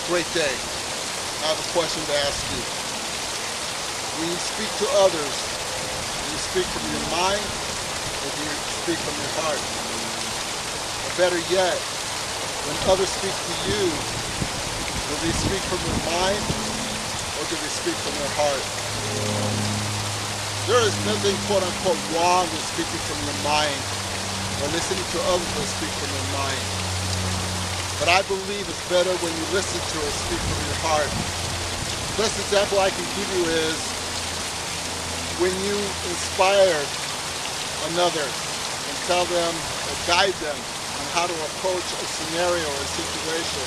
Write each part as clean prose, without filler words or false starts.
Great day. I have a question to ask you. When you speak to others, do you speak from your mind or do you speak from your heart? Or better yet, when others speak to you, do they speak from their mind or do they speak from their heart? There is nothing quote unquote wrong with speaking from your mind or listening to others that speak from their mind. But I believe it's better when you listen to or speak from your heart. The best example I can give you is when you inspire another and tell them or guide them on how to approach a scenario or a situation,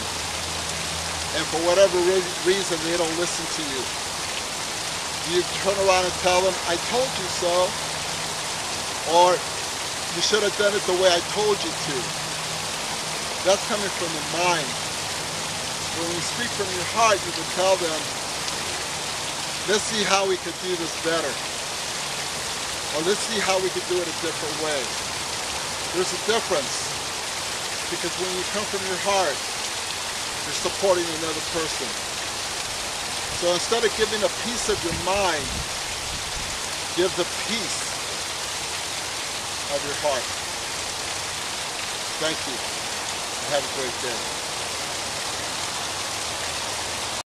and for whatever reason they don't listen to you. Do you turn around and tell them, I told you so, or you should have done it the way I told you to? That's coming from the mind. When you speak from your heart, you can tell them, let's see how we could do this better. Or let's see how we could do it a different way. There's a difference. Because when you come from your heart, you're supporting another person. So instead of giving a piece of your mind, give the peace of your heart. Thank you. Have a great day.